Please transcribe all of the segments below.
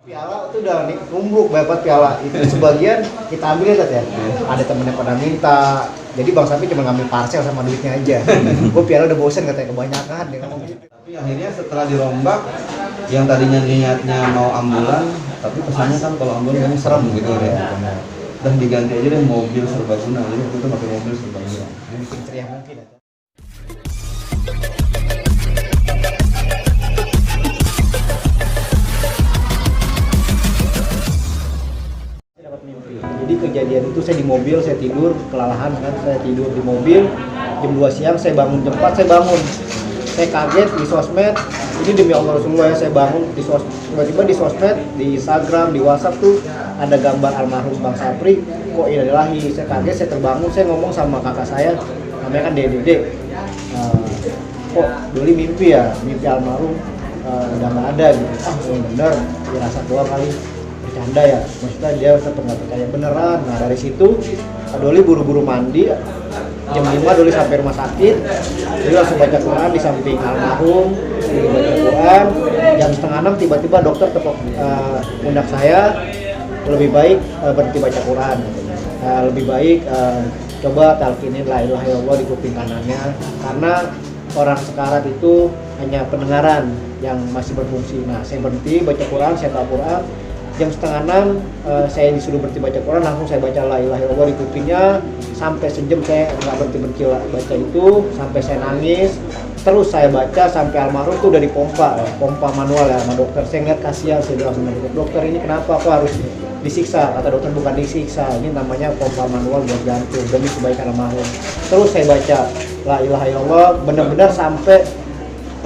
Piala itu udah nih numpuk dapat piala itu sebagian kita ambil ya. Ada temennya pada minta. Jadi Bang Sapi cuma ngambil parcel sama duitnya aja. Gue piala udah bosen katanya kebanyakan dia ngomong gitu. Tapi akhirnya setelah dirombak yang tadinya niatnya mau ambulan, tapi pesannya kan kalau ambulan kan serem gitu ya. Dan diganti aja deh mobil serbaguna. Jadi waktu itu pakai mobil serbaguna. Bikin ceria mungkin ya. Jadi kejadian itu saya di mobil, saya tidur, kelalahan kan, saya tidur di mobil, jam 2 siang saya bangun, jam 4 saya bangun. Saya kaget di sosmed, ini demi Allah Rasulullah ya, saya bangun di tiba-tiba di sosmed, di Instagram, di WhatsApp tuh ada gambar almarhum Bang Sapri, kok innalillahi, saya kaget, saya terbangun, saya ngomong sama kakak saya, namanya kan Dede, kok Doli mimpi ya, mimpi almarhum udah nggak ada gitu, bener, dirasa doang kali. Bercanda ya, maksudnya dia tetap nggak percaya beneran. Nah dari situ Doli buru-buru mandi, jam 5 Doli sampai rumah sakit, dia langsung baca Quran di samping almarhum, dia baca Quran. Jam setengah 6 tiba-tiba dokter tepuk pundak saya, lebih baik berhenti baca Quran, lebih baik coba talqinin la ilaha illallah di kuping kanannya, karena orang sekarat itu hanya pendengaran yang masih berfungsi. Nah saya berhenti baca Quran, saya tahu Quran. Jam setengah 6 saya disuruh berhenti baca Quran, langsung saya baca la ilaha illallah di kupingnya sampai sejam saya nggak berhenti baca itu sampai saya nangis. Terus saya baca sampai almarhum itu udah dipompa, pompa manual ya sama dokter. Saya ngeliat kasihan, saya bilang sama dokter, ini kenapa aku harus disiksa? Kata dokter bukan disiksa, ini namanya pompa manual buat jantung demi kebaikan almarhum. Terus saya baca la ilaha illallah benar-benar sampai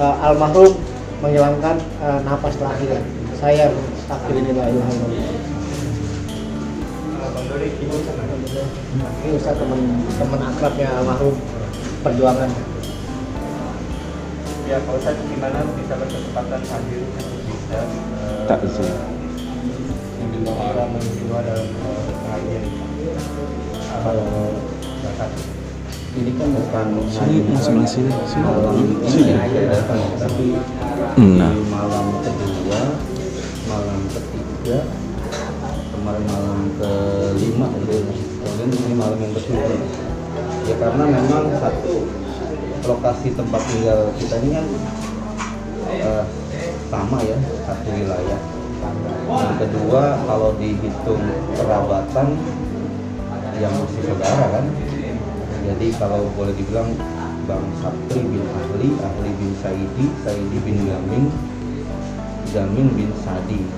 almarhum menghilangkan napas terakhir. Saya takdirin la ilaha illallah. Ini Ustaz teman akrabnya almarhum perjuangan. Ya kalau saya gimana bisa berkesempatan hadir bisa tak bisa ambil orang menjiwa dalam pengajian zakat. Ini kan bukan sebelah sini malam ini aja datang, tapi nah di malam kedua, malam ketiga, kemarin malam kelima, kemudian ini malam yang ketujuh. Ya karena memang satu lokasi tempat tinggal kita ini kan sama ya, satu wilayah. Yang kedua kalau dihitung kerabatan yang masih saudara kan. Jadi kalau boleh dibilang Bang Sapri bin Ahli, Ahli bin Saidi, Saidi bin Gamin, Gamin bin Sadi.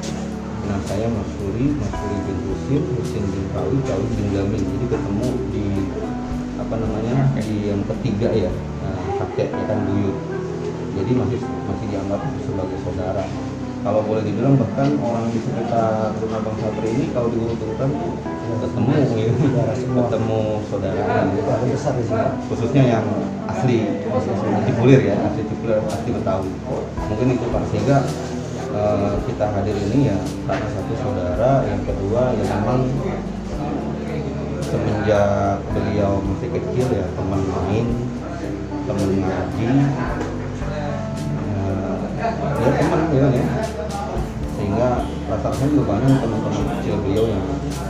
Nah saya Masuri, Masuri bin Husin, Husin bin Kawi, Kawi bin Gamin. Jadi ketemu di di yang ketiga ya, kakek ya kan buyut. Jadi masih dianggap sebagai saudara. Kalau boleh dibilang bahkan orang di sekitar rumah Bang Sapri ini kalau diurut-urutan ketemu ketemu saudara Besar di sini. khususnya yang asli Cipulir ya, asli Cipulir, asli Betawi. Mungkin itu Pak, sehingga kita hadir ini ya karena satu saudara, yang kedua ya memang semenjak beliau masih kecil ya teman main, teman ngaji, ya teman ya, sehingga rasa-rasanya juga banyak teman-teman kecil beliau yang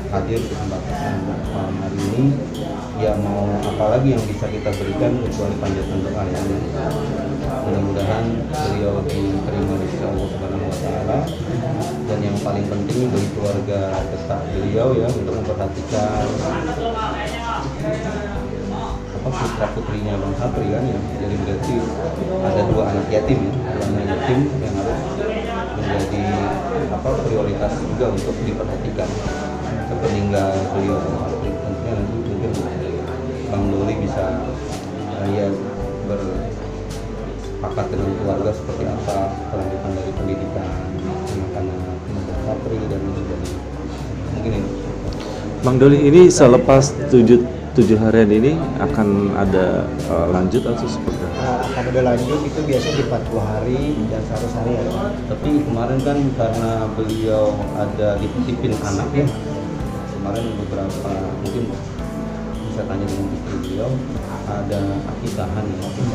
hadir di kesempatan malam hari ini. Ya mau apa lagi yang bisa kita berikan kecuali panjatan doa ya. Mudah-mudahan beliau diterima di sisi Allah Subhanahu wa taala, dan yang paling penting bagi keluarga dekat beliau ya untuk memperhatikan putra putrinya Bang Sapri kan ya. Jadi berarti ada dua anak yatim ya, dua anak yatim yang harus menjadi prioritas juga untuk diperhatikan sepeninggal beliau Bang Sapri. Tentunya nanti mungkin Bang Doli bisa ya berpakat dengan keluarga seperti apa kelanjutan dari pendidikan anak-anak Bang Sapri dan menjadi mungkin ini. Bang Doli ini selepas 7 harian ini akan ada lanjut atau seperti apa? Akan ada lanjut, itu biasanya di 40 hari dan 100 hari ya. Tapi kemarin kan karena beliau ada dititipin anaknya, kemarin beberapa mungkin bisa tanya dengan istri beliau, ada akikahan ya untuk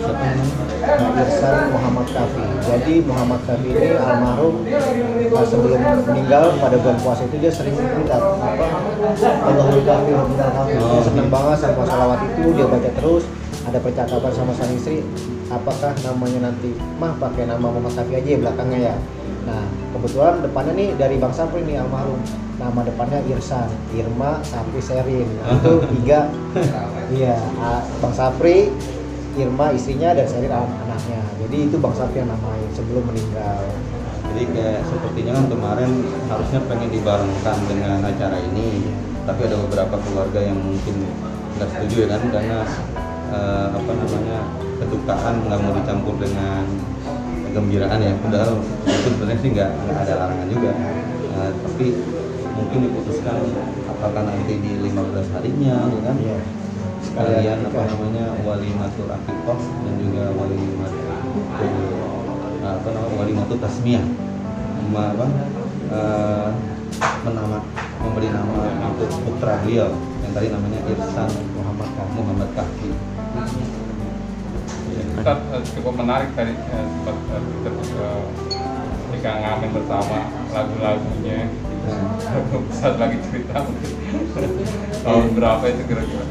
siapa namanya? Irsan Muhammad Kafi. Jadi Muhammad Kafi ini almarhum sebelum meninggal pada bulan puasa itu dia sering minta apa Allahul Kafi, Rabbul Kafi. Dia senang banget sama salawat itu, dia baca terus. Ada percakapan sama sang istri, apakah namanya nanti mah pakai nama Muhammad Kafi aja ya belakangnya ya. Nah kebetulan depannya nih dari Bang Sapri nih almarhum, nama depannya Irsan, Irma, Sapri, Serin. Nah, itu 3. Iya, Bang Sapri, Irma istrinya, dan Serin anaknya. Jadi itu Bang Sapri yang namain sebelum meninggal. Jadi kayak sepertinya kan kemarin harusnya pengen dibarengkan dengan acara ini, tapi ada beberapa keluarga yang mungkin nggak setuju ya kan, karena apa namanya, kedukaan nggak mau dicampur dengan kegembiraan ya. Padahal itu sebenarnya sih nggak ada larangan juga, tapi mungkin diputuskan apakah nanti di 15 harinya ya kan, sekalian apa namanya walimatul akikah dan juga walimatul tasmiyah, memberi nama untuk putra beliau yang tadi namanya Irsan Muhammad Kahfi. Ustaz, cukup menarik tadi sempat ketika ngamen bersama lagu-lagunya. Ustaz lagi cerita mungkin tahun berapa itu kira-kira?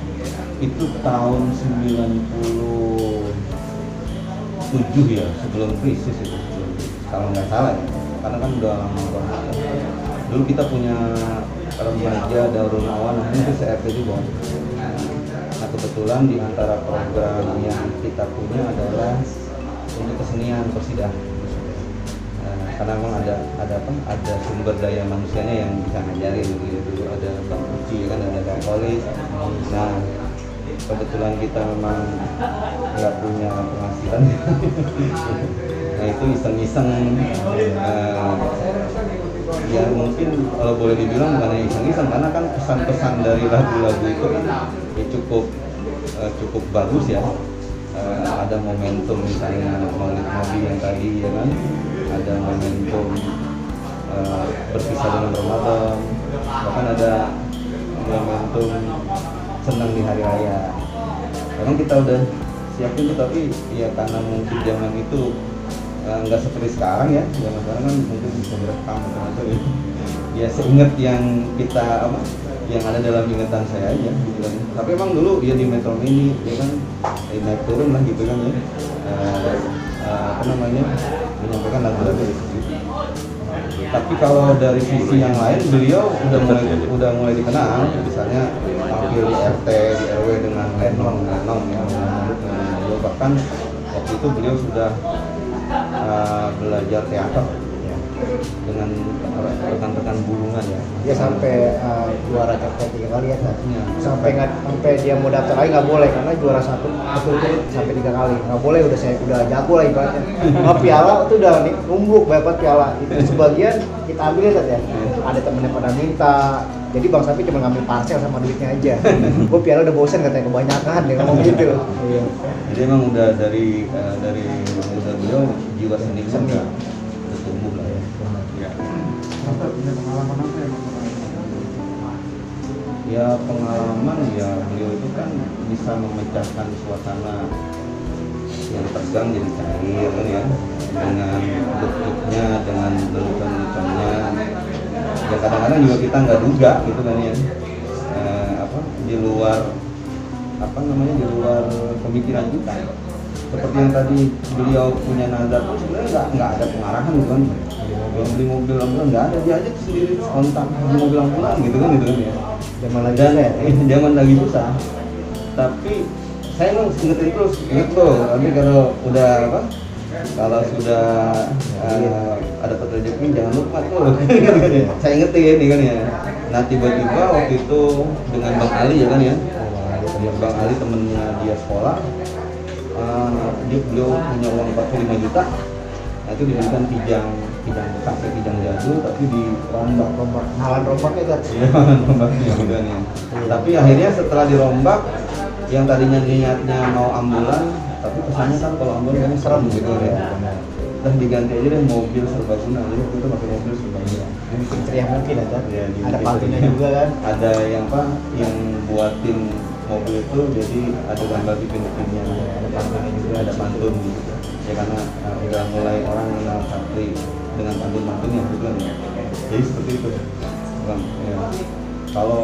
Itu tahun 97 ya, sebelum krisis itu, kalau nggak salah ya, karena kan udah lama banget. Dulu kita punya remaja Darul Awan, itu CRT juga. Nah kebetulan di antara program yang kita punya adalah untuk kesenian persidah. Karena memang ada sumber daya manusianya yang bisa ngajarin gitu. Ada Bang Uci kan, ada Bang Kolis. Nah kebetulan kita memang nggak punya penghasilan. Nah itu iseng-iseng, ya mungkin kalau boleh dibilang bukan iseng-iseng, karena kan pesan-pesan dari lagu-lagu itu kan ya cukup bagus ya. Ada momentum misalnya Maulid Nabi yang tadi ya kan, ada momentum berpisah dengan Ramadan, bahkan ada momentum senang di hari raya. Memang kita udah siapin itu, tapi ya karena mungkin zaman itu nggak seperti sekarang ya, zaman sekarang kan mungkin bisa direkam atau ya. Ya seingat yang kita yang ada dalam ingatan saya aja gitu kan. Tapi emang dulu ya di Metro Mini ya kan, naik turun lah gitu kan ya, menyampaikan lagu-lagu gitu. Tapi kalau dari sisi yang lain, beliau udah mulai dikenal, misalnya tampil di RT, di RW dengan Lenong ya, bahkan waktu itu beliau sudah belajar teater ya, dengan rekan-rekan Bulungan ya. Dia sampai juara CPT 3 kali ya, ya. Sampai dia mau daftar lagi nggak boleh, karena juara 1 betul-betul sampai 3 kali nggak boleh. Udah jago lah ibaratnya. Piala itu udah numbuk dapat piala itu, sebagian kita ambilin ya. Ada temennya pada minta, jadi Bang Sapi cuma ngambil parcel sama duitnya aja. Gue piala udah bosen katanya, kebanyakan dia ngomong gitu. Iya. Jadi emang udah dari beliau jiwa seni udah tumbuh lah ya. Punya pengalaman apa yang ya pengalaman ya, beliau itu kan bisa memecahkan suasana yang tegang jadi cair kan ya, dengan bentuknya, dengan lelucon-leluconnya ya, kadang-kadang juga kita nggak duga gitu kan ya, di luar di luar pemikiran kita. Seperti yang tadi beliau punya nada tuh sebenarnya nggak ada pengarahan gitu kan. Beli mobil ambulan nggak ada, dia aja sendiri spontan beli mobil ambulan gitu kan ya. Zaman lagi susah. Tapi saya emang ingetin terus, tapi kalau sudah ada rezeki jangan lupa tuh. Saya ingetin nih kan ya. Nah tiba-tiba waktu itu dengan Bang Ali ya kan ya. Bang Ali temennya dia sekolah. Beliau punya uang 45 juta. Nah itu diberikan pijang jadul, tapi dirombak halan rombaknya kan? Iya, halan rombaknya udah nih. Tapi akhirnya setelah dirombak, yang tadinya niatnya mau ambulan, tapi kesannya kan kalau ambulan kan serem gitu ya. Udah diganti aja deh mobil serbaguna, jadi waktu itu pakai mobil serbaguna. Mungkin ceria mungkin aja. Ya, Ada pantunya juga kan. Ada yang apa? Yang buatin mobil itu jadi ada gambar di pintu-pintunya. Ada pantunya juga. Ada pantun gitu. Ya karena udah mulai orang mengenal Sapri dengan pantun-pantun yang bukan ya. Jadi seperti itu. Bang, ya. Kalau